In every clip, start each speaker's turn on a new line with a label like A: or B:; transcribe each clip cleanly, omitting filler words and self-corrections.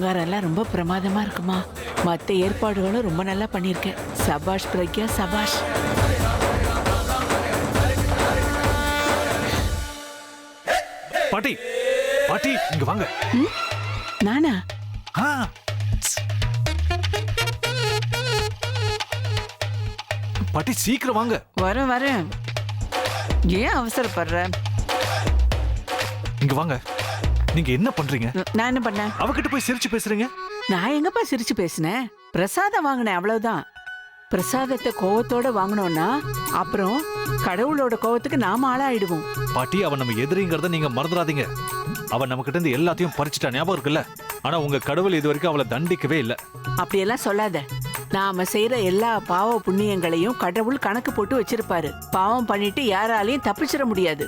A: அலங்காரம்லாம் ரொம்ப பிரமாதமா இருக்குமா. மற்ற ஏற்பாடுகளும் ரொம்ப நல்லா பண்ணியிருக்கேன். சபாஷ் பிரக்யா, சபாஷ்.
B: பாட்டி பாட்டி இங்க வாங்க.
A: நானா?
B: ஆ. பாட்டி சீக்கிரம் வாங்க.
A: வரேன் வரேன். ஏன் அவசரப்படுற?
B: இங்க வாங்க. நீங்க என்ன பண்றீங்க?
A: நான் என்ன பண்ணேன்?
B: அவகிட்ட போய் சிரிச்சு பேசுறீங்க.
A: நான் எங்கப்பா சிரிச்சு பேசினேன்? பிரசாதம் வாங்கினேன், அவ்வளவுதான். பிரசாதத்தை கோவத்தோட வாங்கினோம்னா அப்புறம் கடவுளோட கோவத்துக்கு நாம ஆளாயிடுவோம்.
B: பாட்டி அவன் நம்ம எதிரிங்கிறத நீங்க மறந்துடாதீங்க. அவன் நம்ம கிட்ட இருந்து எல்லாத்தையும் பறிச்சுட்டா, ஞாபகம் இருக்குல்ல? ஆனா உங்க கடவுள் இது வரைக்கும் அவளை தண்டிக்கவே இல்லை.
A: அப்படியெல்லாம் சொல்லாத. நாம செய்யற எல்லா பாவ புண்ணியங்களையும் கடவுள் கணக்கு போட்டு வச்சிருப்பாரு. பாவம் பண்ணிட்டு யாராலையும் தப்பிச்சிட முடியாது.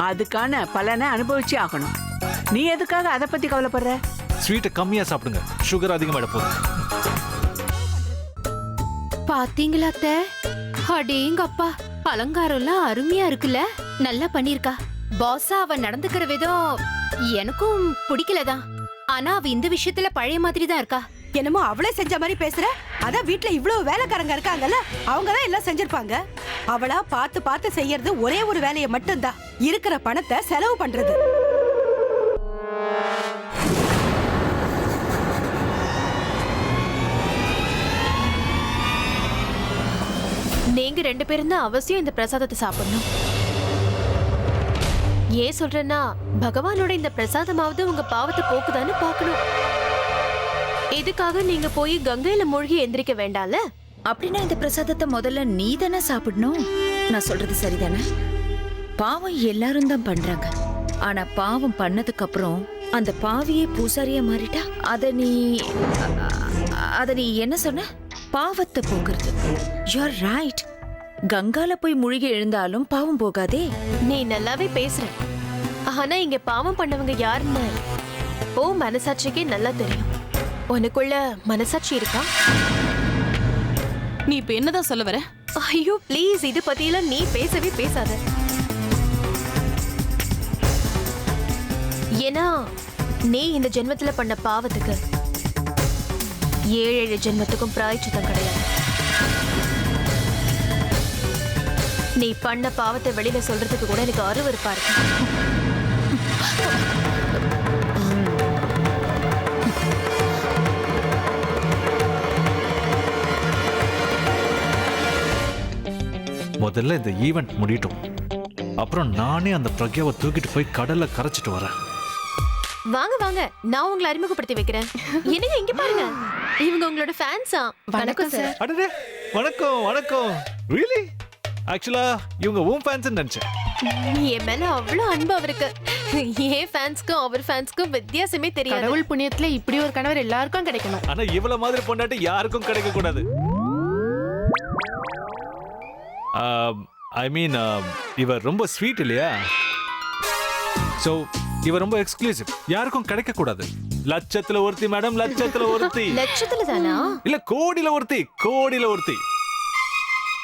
A: அதுக்கான பலனை அனுபவிச்சு ஆகணும். நீ எதுக்காக அதை பத்தி கவலைப்படுற?
B: ஸ்வீட்டை கம்மியா சாப்பிடுங்க, சுகர் அதிகமாயிட போகுது.
C: பாத்தீங்களா அத்தை? அடேங்கப்பா, அலங்காரம்லாம் அருமையா இருக்குல்ல. நல்லா பண்ணிருக்கா. பாஸா அவ நடந்துக்கிற விதம் எனக்கும் பிடிக்கலதான். ஆனா அவ இந்த விஷயத்துல பழைய மாதிரி தான் இருக்கா.
D: என்னமோ அவளே செஞ்ச மாதிரி பேசுற. அதான் வீட்ல இவ்வளவு வேலைக்காரங்க இருக்காங்கல்ல, அவங்கதான் எல்லாம் செஞ்சிருப்பாங்க. அவளா பார்த்து பார்த்து செய்யறது ஒரே ஒரு வேலையை மட்டும்தான், இருக்கிற பணத்தை செலவு பண்றது.
E: நீங்க 2 பேரும் தான் அவசியம் இந்த பிரசாதத்தை சாப்பிடணும். ஏன் சொல்றேன்னா, பகவானோட இந்த பிரசாதமாவது உங்க பாவத்தை போக்குதான்னு பார்க்கணும். இதுக்காக நீங்க போய் கங்கையில மூழ்கி எந்திரிக்க வேண்டாம்ல.
F: அப்படின்னா இந்த பிரசாதத்தை முதல்ல நீ தானே சாப்பிடணும். நான் சொல்றது சரிதானே? பாவம் எல்லாரும் தான் பண்றாங்க. ஆனா பாவம் பண்ணதுக்கு அப்புறம் அந்த பாவியே பூசாரியா மாறிட்டா அத நீ என்ன சொன்ன? பாவத்தை போக்குறது. You are right. கங்கால போய் மூழ்கி எழுந்தாலும் பாவம் போகாதே.
E: நீ நல்லாவே பேசுற. ஆனா இங்க பாவம் பண்ணவங்க யாருன்னு ஓ மனசாட்சிக்கே நல்லா தெரியும். உனக்குள்ள மனசாட்சி இருக்கா?
G: நீ இப்ப என்னதான் சொல்ல வர?
E: ஐயோ ப்ளீஸ், இது பத்தியெல்லாம் நீ பேசவே பேசாத. ஏன்னா நீ இந்த ஜென்மத்துல பண்ண பாவத்துக்கு 7 ஜென்மத்துக்கும் பிராயச்சித்தம் கிடையாது. நீ பண்ண பாவத்தை வெளியில சொல்றதுக்கு கூட எனக்கு அருவருப்பா இருக்கு.
B: முதல்ல இந்த ஈவெண்ட் முடியட்டும், அப்புறம் நானே அந்த பிரக்யாவை தூக்கிட்டு போய் கடல்ல கரைச்சிட்டு வரேன்.
E: வாங்க வாங்க, நான் உங்களை அறிமுகப்படுத்தி வைக்கிறேன். என்னங்க இங்க பாருங்க, இவங்க உங்களோட ஃபேன்ஸா. வணக்கம் சார்.
B: அடடே, வணக்கம் வணக்கம். ரியலி? ஆக்சுவலா இவங்க உன் ஃபேன்ஸ் நினைச்சேன்.
E: என் மேல அவ்வளவு அன்பு அவருக்கு. ஏன் ஃபேன்ஸ்க்கும் அவர் ஃபேன்ஸ்க்கும் வித்தியாசமே தெரியாது.
G: கடவுள் புண்ணியத்துல இப்படி ஒரு கணவர் எல்லாருக்கும் கிடைக்கணும்.
B: ஆனா இவ்வளவு மாதிரி பொண்டாட்டி யாருக்கும் கிடைக்க கூடாது. ஐ மீன், இவர் ரொம்ப ஸ்வீட் இல்லையா? சோ இவர் ரொம்ப எக்ஸ்க்ளூசிவ், யாருக்கும் கிடைக்க கூடாது. லட்சத்துல ஒருத்தி மேடம், லட்சத்துல ஒருத்தி.
E: லட்சத்துல தானா?
B: இல்ல கோடியில ஒருத்தி, கோடியில ஒருத்தி.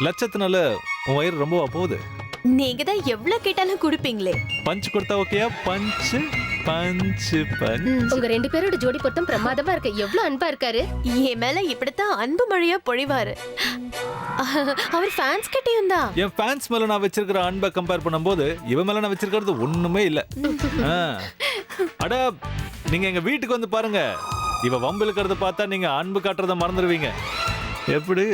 B: லட்சத்தினால உன் வயிறு ரொம்ப போகுது.
E: நீங்க தான் எவ்வளவு கேட்டாலும் குடுப்பீங்களே.
B: பஞ்ச் கொடுத்தா ஓகேயா? Punch punch punch.
C: உங்க 2 பேரோட ஜோடி பொருத்தம் பிரமாதமா இருக்கு. எவ்வளவு அன்பா இருக்காரு.
E: என் மேல இப்படித்தான் அன்பு மழையா பொழிவாரு. அவர் ஃபேன்ஸ் கிட்டயும் தான்.
B: என் ஃபேன்ஸ் மேல நான் வச்சிருக்கிற அன்பை கம்பேர் பண்ணும்போது இவன் மேல நான் வச்சிருக்கிறது ஒண்ணுமே இல்ல. அட, நீங்க எங்க வீட்டுக்கு வந்து பாருங்க. இவ வம்பு இழுக்கிறத பார்த்தா நீங்க அன்பு காட்டுறத மறந்துடுவீங்க. எப்படி?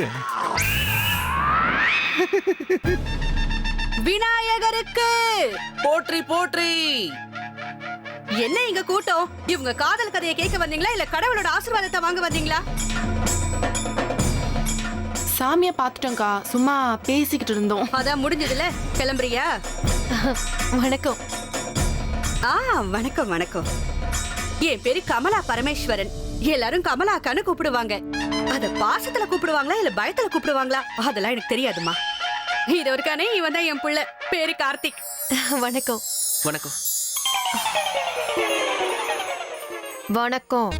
D: விநாயகருக்கு போற்றி போற்றி. என்ன இங்க கூட்டம்? இவங்க காதல் கதையை கேட்க வந்தீங்களா இல்ல கடவுளோட ஆசீர்வாதத்தை வாங்க வந்தீங்களா?
G: சாமிய பாத்துட்டோம்க்கா, சும்மா பேசிக்கிட்டு இருந்தோம்.
D: அதான் முடிஞ்சதுல, கிளம்புறியா?
E: வணக்கம்.
D: வணக்கம் வணக்கம். என் பேரு கமலா பரமேஸ்வரன். எல்லாரும் கமலா அக்கான்னு கூப்பிடுவாங்க. அத பாசத்துல கூப்பிடுவாங்களா இல்ல பயத்துல கூப்பிடுவாங்களா அதெல்லாம் எனக்கு தெரியாதுமா. இது ஒருக்கானே, இவன் தான் என் புள்ள, பேரு கார்த்திக்.
E: வணக்கம்.
H: வணக்கம்.
E: வணக்கம்.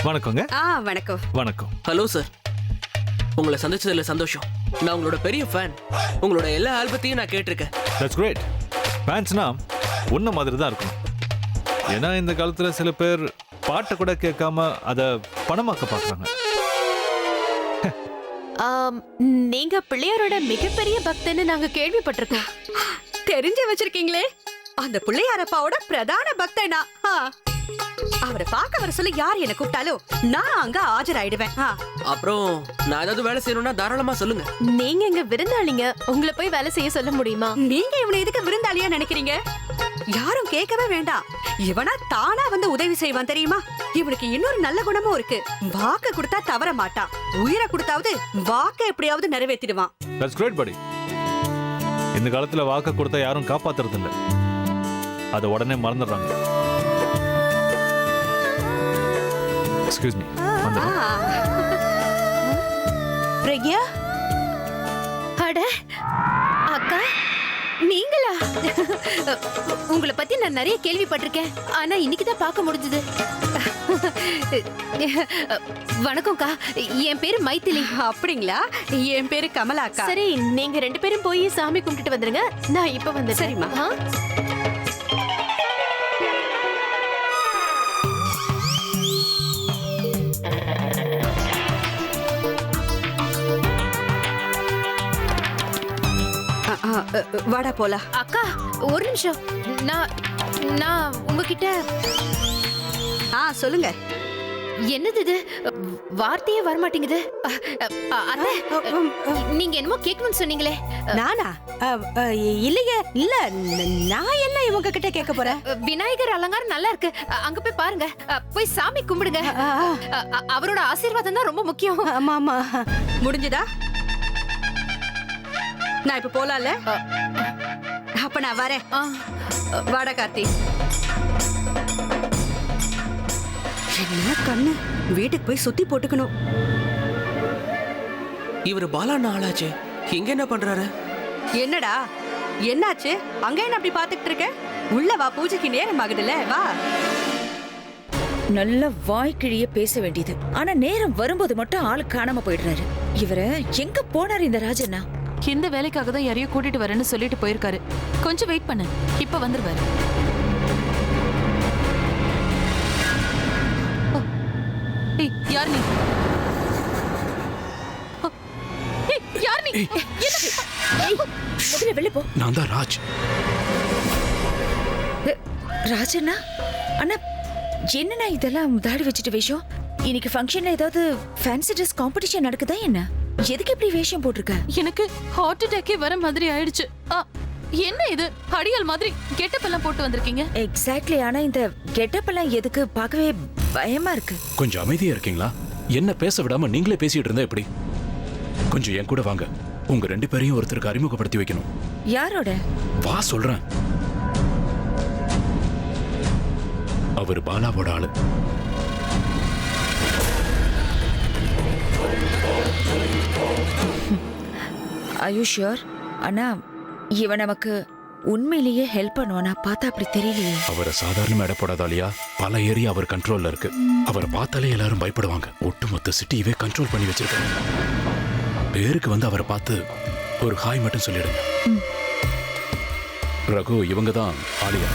B: வணக்கங்க.
D: வணக்கம்.
B: வணக்கம்.
H: ஹலோ சார், உங்களை சந்திச்சதுல சந்தோஷம். நான் உங்களோட பெரிய ஃபேன். உங்களோட எல்லா ஆல்பத்தையும் நான் கேட்டிருக்கேன்.
B: That's great. ஃபேன்ஸ்னா உன்ன மாதிரி தான் இருக்கணும். ஏன்னா இந்த காலத்துல சில பேர் பாட்டை கூட கேட்காம அதை பணமாக்க பாக்குறாங்க.
E: நீங்க பிள்ளையாரோட மிகப்பெரிய பக்தன்னு நாங்க கேள்விப்பட்டிருக்கோம்.
D: தெரிஞ்சு வச்சிருக்கீங்களே, அந்த பிள்ளையாரப்பாவோட பிரதான பக்தனா. அவரை பார்க்க வர சொல்லி யார் என்ன கூப்பிட்டாலும் நான் அங்க ஆஜராயிடுவேன்.
H: அப்புறம் நான் ஏதாவது வேலை செய்யணும்னா தாராளமா சொல்லுங்க.
E: நீங்க இங்க விருந்தாளிங்க, உங்களை போய் வேலை செய்ய சொல்ல முடியுமா?
D: நீங்க இவனை எதுக்கு விருந்தாளியா நினைக்கிறீங்க? யாரும் கேட்கவே வேண்டாம். இவனா தானா வந்து உதவி செய்வான் தெரியுமா? இவனுக்கு இன்னொரு நல்ல குணமும் இருக்கு. வாக்கு கொடுத்தா தவற மாட்டான். உயிரை கொடுத்தாவது வாக்க எப்படியாவது நிறைவேற்றிடுவான்.
B: That's great, buddy. இந்த காலத்துல வாக்க கொடுத்தா யாரும் காப்பாத்துறது இல்ல, அதை உடனே மறந்துடுறாங்க. எக்ஸ்கியூஸ் மீ,
D: பிரக்யா,
C: அட அக்கா நீங்களா? உங்களை பத்தி நான் நிறைய கேள்விப்பட்டிருக்கேன், ஆனா இன்னைக்கு தான் பார்க்க முடிஞ்சது. வணக்கம்க்கா, என் பேரு மைதிலி.
D: அப்படிங்களா? என் பேரு கமலா அக்கா.
E: சரி, நீங்க 2 பேரும் போய் சாமி கும்பிட்டுட்டு வந்துருங்க, நான் இப்ப வந்து.
D: சரிம்மா. வாடா போலாம்.
C: அக்கா ஒரு நிமிஷம், நான் உங்ககிட்ட.
D: சொல்லுங்க.
C: என்னது இது? வார்த்தையே வரமாட்டேங்குது. அத்தை, நீங்க என்னமோ கேட்கணும்னு சொன்னீங்களே.
D: நானா? இல்லையே, இல்ல. நான் என்ன இவங்க கிட்ட கேட்க போறேன்?
C: விநாயகர் அலங்காரம் நல்லா இருக்கு, அங்க போய் பாருங்க. போய் சாமி கும்பிடுங்க. அவரோட ஆசீர்வாதம் தான் ரொம்ப முக்கியம்.
D: ஆமா ஆமா. முடிஞ்சதா? நான் இப்ப போலாம்ல? அப்ப நான் வரேன். வாடா கார்த்தி. என்ன கண்ணு, வீட்டுக்கு போய் சுத்தி போட்டுக்கணும்.
H: இவர் பாலா ஆளாச்சு, இங்க என்ன பண்றாரு?
D: என்னடா என்னாச்சு? அங்க என்ன அப்படி பாத்துக்கிட்டு இருக்க? உள்ள வா, பூஜைக்கு நேரம் ஆகுதுல்ல, வா.
F: நல்ல வாய்க்கிழிய பேச வேண்டியது, ஆனா நேரம் வரும்போது மட்டும் ஆளு காணாம போயிடுறாரு. இவரை எங்க போனாரு இந்த ராஜண்ணா?
I: இந்த வேலைக்காக தான் யாரையும் கூட்டிட்டு வரேன்னு சொல்லிட்டு போயிருக்காரு. கொஞ்சம் வெயிட் பண்ணு, இப்ப வந்துருவாரு. யார் நீ? யார் நீ?
F: முதல்ல வெளிய போ.
J: நான் தான் ராஜ்.
F: ராஜண்ணா, அண்ணா என்னண்ணா இதெல்லாம் தாடி வச்சுட்டு வேஷம்? இன்னைக்கு ஃபங்க்ஷன்ல ஏதாவது ஃபேன்சி ட்ரெஸ் காம்படிஷன் நடக்குதா என்ன? எதுக்கு இப்படி வேஷம் போட்டிருக்க?
I: எனக்கு ஹார்ட் அட்டாக்கே வர மாதிரி ஆயிடுச்சு. என்ன இது அடியால் மாதிரி கெட்டப் எல்லாம் போட்டு வந்திருக்கீங்க?
F: எக்ஸாக்ட்லி. ஆனா இந்த கெட்டப் எல்லாம் எதுக்கு? பார்க்கவே பயமா இருக்கு.
J: கொஞ்சம் அமைதியா இருக்கீங்களா? என்ன பேச விடாம நீங்களே பேசிட்டு இருந்தா எப்படி? கொஞ்சம் என் கூட வாங்க, உங்க 2 பேரையும் ஒருத்தருக்கு அறிமுகப்படுத்தி வைக்கணும்.
F: யாரோட?
J: வா சொல்றேன். அவர் பாலாவோட ஆளு.
F: Are you sure? அண்ணா இவன் நமக்கு உண்மையிலேயே ஹெல்ப் பண்ணுவானா? பார்த்தா அப்படி தெரியலையே.
J: அவரை சாதாரண எடை போடாதாலியா, பல ஏரியா அவர் கண்ட்ரோல்ல இருக்கு. அவரை பார்த்தாலே எல்லாரும் பயப்படுவாங்க. ஒட்டுமொத்த சிட்டியவே கண்ட்ரோல் பண்ணி வச்சிருக்காரு. பேருக்கு வந்து அவரை பார்த்து ஒரு ஹாய் மட்டும் சொல்லிடுங்க. ரகு, இவங்க தான் ஆலியா.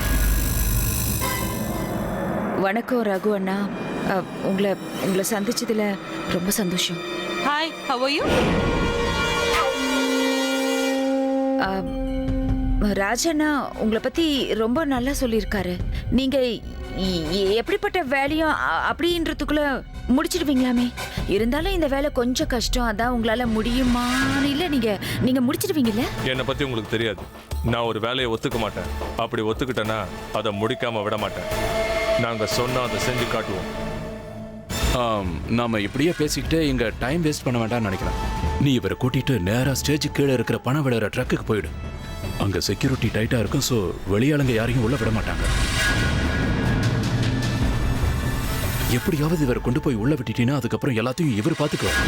F: வணக்கம் ரகு அண்ணா. உங்களை சந்திச்சதுல ரொம்ப சந்தோஷம்.
I: Hi, how are you?
F: ராஜண்ணா உங்களை பத்தி ரொம்ப நல்லா சொல்லியிருக்காரு. நீங்க எப்படிப்பட்ட வேலையும் அப்படின்றதுக்குள்ள முடிச்சிடுவீங்களாமே. இருந்தாலும் இந்த வேலை கொஞ்சம் கஷ்டம், அதான் உங்களால முடியுமான்னு. இல்ல நீங்க முடிச்சிடுவீங்கல்ல?
K: என்னை பத்தி உங்களுக்கு தெரியாது. நான் ஒரு வேலையை ஒத்துக்க மாட்டேன். அப்படி ஒத்துக்கிட்டேன்னா அதை முடிக்காம விட மாட்டேன். நாங்க சொன்னா அதை செஞ்சு காட்டுவோம்.
J: நாம இப்படியே பேசிக்கிட்டே இங்க டைம் வேஸ்ட் பண்ண வேண்டாம்னு நினைக்கிறேன். நீ இவரை கூட்டிட்டு நேரா ஸ்டேஜுக்கு கீழே இருக்கிற பணம் விடுற ட்ரக்குக்கு போயிடு. அங்க செக்யூரிட்டி டைட்டா இருக்கும், ஸோ வெளியாளுங்க யாரையும் உள்ள விட மாட்டாங்க. எப்படியாவது இவரை கொண்டு போய் உள்ள விட்டுட்டீங்கன்னா அதுக்கப்புறம் எல்லாத்தையும் இவர் பார்த்துக்குவார்.